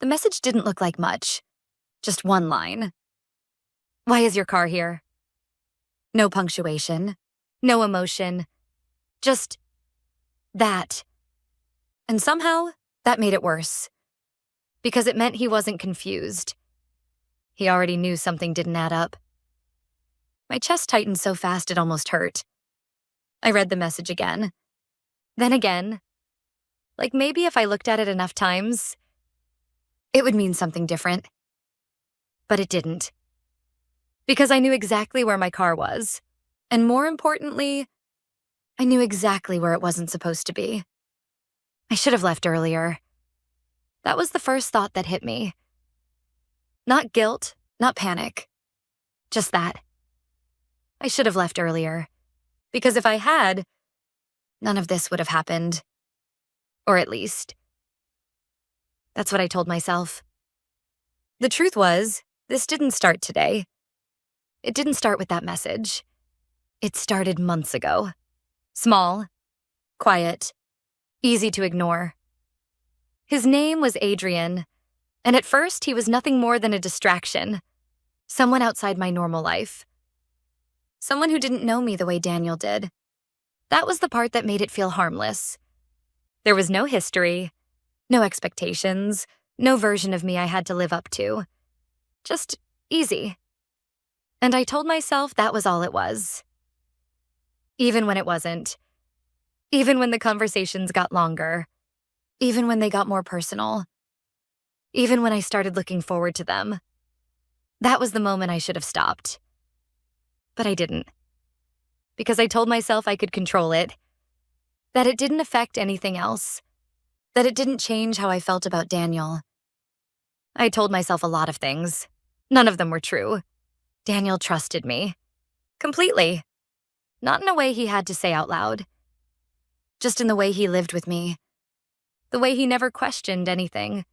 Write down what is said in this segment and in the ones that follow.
The message didn't look like much. Just one line. Why is your car here? No punctuation. No emotion. Just that. And somehow, that made it worse. Because it meant he wasn't confused. He already knew something didn't add up. My chest tightened so fast it almost hurt. I read the message again. Then again. Like maybe if I looked at it enough times, it would mean something different. But it didn't. Because I knew exactly where my car was. And more importantly, I knew exactly where it wasn't supposed to be. I should have left earlier. That was the first thought that hit me. Not guilt, not panic. Just that. I should have left earlier. Because if I had, none of this would have happened. Or at least. That's what I told myself. The truth was, this didn't start today. It didn't start with that message. It started months ago. Small, quiet, easy to ignore. His name was Adrian, and at first he was nothing more than a distraction. Someone outside my normal life. Someone who didn't know me the way Daniel did. That was the part that made it feel harmless. There was no history, no expectations, no version of me I had to live up to. Just easy. And I told myself that was all it was. Even when it wasn't. Even when the conversations got longer. Even when they got more personal. Even when I started looking forward to them. That was the moment I should have stopped. But I didn't. Because I told myself I could control it. That it didn't affect anything else. That it didn't change how I felt about Daniel. I told myself a lot of things. None of them were true. Daniel trusted me. Completely. Not in a way he had to say out loud. Just in the way he lived with me. The way he never questioned anything.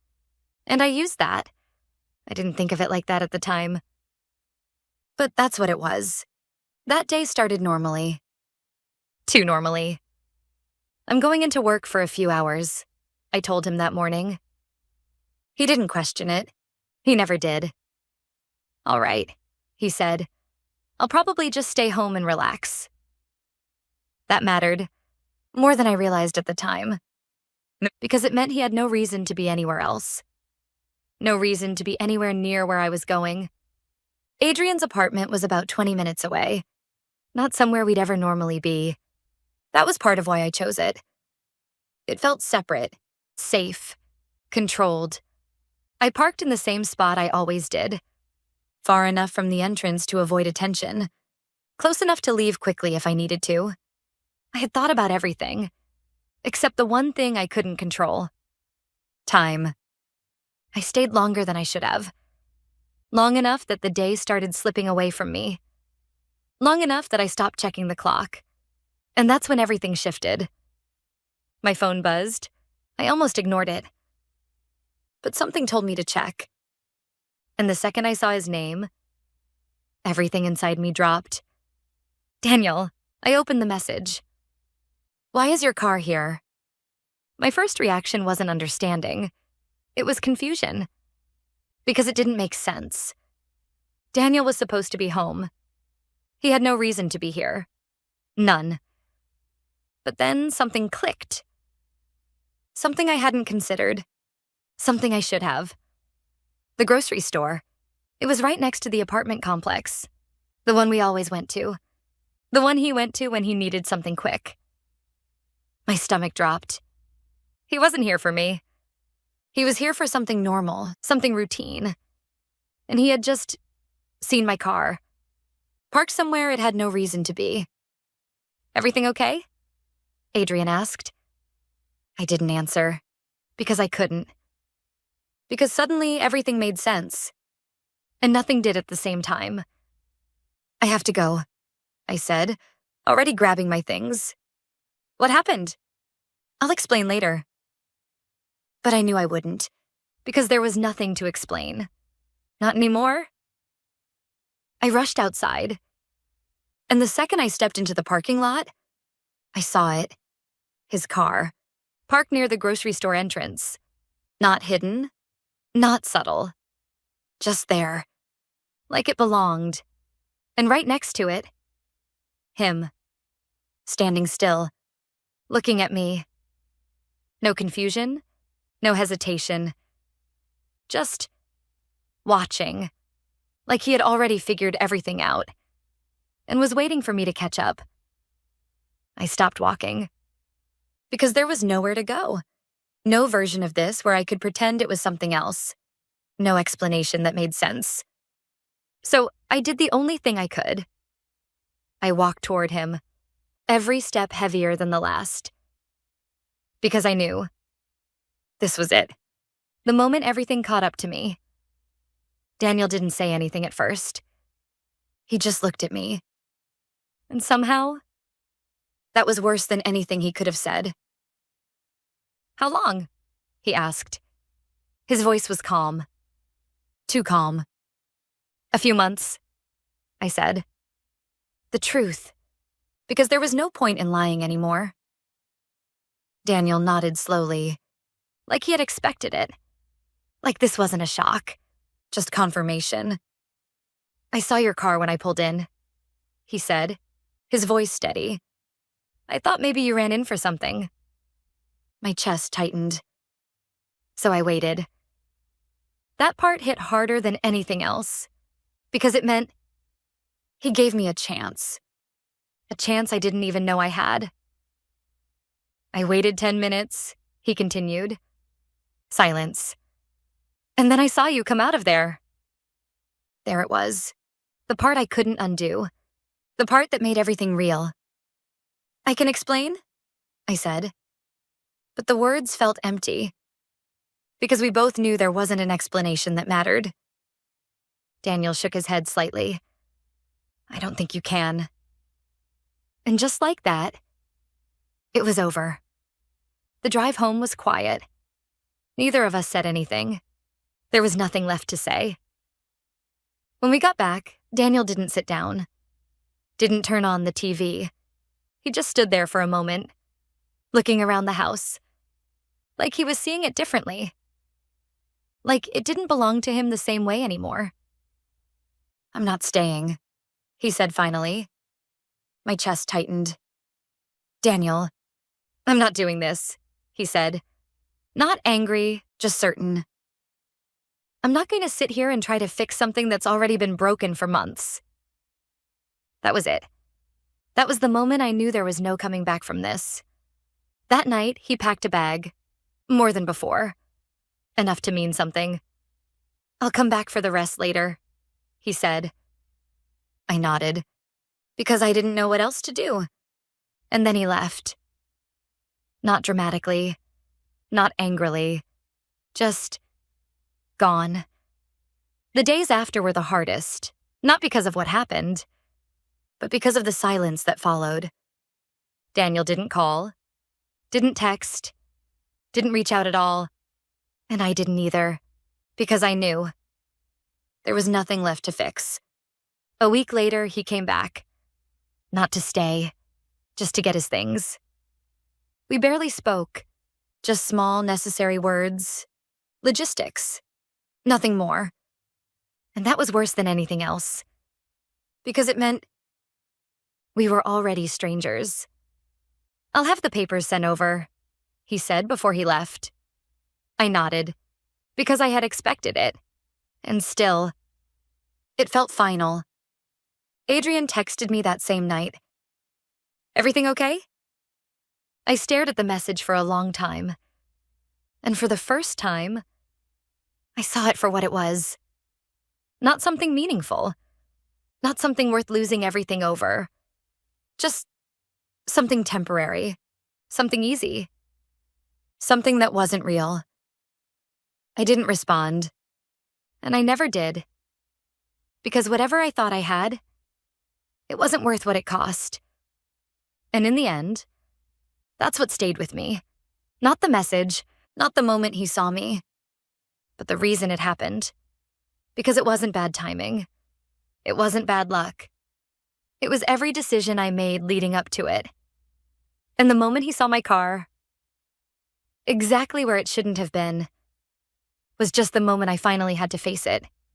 And I used that. I didn't think of it like that at the time. But that's what it was. That day started normally. Too normally. I'm going into work for a few hours, I told him that morning. He didn't question it. He never did. All right, he said. I'll probably just stay home and relax. That mattered. More than I realized at the time. Because it meant he had no reason to be anywhere else. No reason to be anywhere near where I was going. Adrian's apartment was about 20 minutes away. Not somewhere we'd ever normally be. That was part of why I chose it. It felt separate, safe, controlled. I parked in the same spot I always did. Far enough from the entrance to avoid attention. Close enough to leave quickly if I needed to. I had thought about everything. Except the one thing I couldn't control. Time. I stayed longer than I should have. Long enough that the day started slipping away from me. Long enough that I stopped checking the clock. And that's when everything shifted. My phone buzzed. I almost ignored it. But something told me to check. And the second I saw his name, everything inside me dropped. Daniel, I opened the message. Why is your car here? My first reaction wasn't understanding. It was confusion. Because it didn't make sense. Daniel was supposed to be home. He had no reason to be here. None. But then something clicked. Something I hadn't considered. Something I should have. The grocery store. It was right next to the apartment complex. The one we always went to. The one he went to when he needed something quick. My stomach dropped. He wasn't here for me. He was here for something normal, something routine. And he had just seen my car. Parked somewhere it had no reason to be. Everything okay? Adrian asked. I didn't answer. Because I couldn't. Because suddenly everything made sense. And nothing did at the same time. I have to go, I said, already grabbing my things. What happened? I'll explain later. But I knew I wouldn't, because there was nothing to explain. Not anymore. I rushed outside. And the second I stepped into the parking lot, I saw it. His car. Parked near the grocery store entrance. Not hidden. Not subtle. Just there. Like it belonged. And right next to it, him. Standing still. Looking at me. No confusion. No hesitation. Just watching. Like he had already figured everything out. And was waiting for me to catch up. I stopped walking. Because there was nowhere to go. No version of this where I could pretend it was something else. No explanation that made sense. So I did the only thing I could. I walked toward him, every step heavier than the last. Because I knew. This was it. The moment everything caught up to me. Daniel didn't say anything at first. He just looked at me. And somehow, that was worse than anything he could have said. "How long?" he asked. His voice was calm. Too calm. "A few months," I said. The truth. Because there was no point in lying anymore. Daniel nodded slowly, like he had expected it. Like this wasn't a shock, just confirmation. "I saw your car when I pulled in," he said, his voice steady. "I thought maybe you ran in for something." My chest tightened. So I waited. That part hit harder than anything else, because it meant he gave me a chance. A chance I didn't even know I had. "I waited 10 minutes, he continued. Silence. "And then I saw you come out of there." There it was. The part I couldn't undo. The part that made everything real. "I can explain?" I said. But the words felt empty. Because we both knew there wasn't an explanation that mattered. Daniel shook his head slightly. "I don't think you can." And just like that, it was over. The drive home was quiet. Neither of us said anything. There was nothing left to say. When we got back, Daniel didn't sit down. Didn't turn on the TV. He just stood there for a moment, looking around the house. Like he was seeing it differently. Like it didn't belong to him the same way anymore. "I'm not staying," he said finally. My chest tightened. "Daniel, I'm not doing this," he said. Not angry, just certain. "I'm not going to sit here and try to fix something that's already been broken for months." That was it. That was the moment I knew there was no coming back from this. That night, he packed a bag. More than before. Enough to mean something. "I'll come back for the rest later," he said. I nodded, because I didn't know what else to do. And then he left. Not dramatically, not angrily, just gone. The days after were the hardest, not because of what happened, but because of the silence that followed. Daniel didn't call, didn't text, didn't reach out at all, and I didn't either, because I knew. There was nothing left to fix. A week later, he came back. Not to stay, just to get his things. We barely spoke, just small, necessary words. Logistics. Nothing more. And that was worse than anything else. Because it meant we were already strangers. "I'll have the papers sent over," he said before he left. I nodded, because I had expected it. And still, it felt final. Adrian texted me that same night. "Everything okay?" I stared at the message for a long time. And for the first time, I saw it for what it was. Not something meaningful. Not something worth losing everything over. Just something temporary. Something easy. Something that wasn't real. I didn't respond. And I never did. Because whatever I thought I had, it wasn't worth what it cost. And in the end, that's what stayed with me. Not the message, not the moment he saw me, but the reason it happened. Because it wasn't bad timing. It wasn't bad luck. It was every decision I made leading up to it. And the moment he saw my car, exactly where it shouldn't have been, was just the moment I finally had to face it.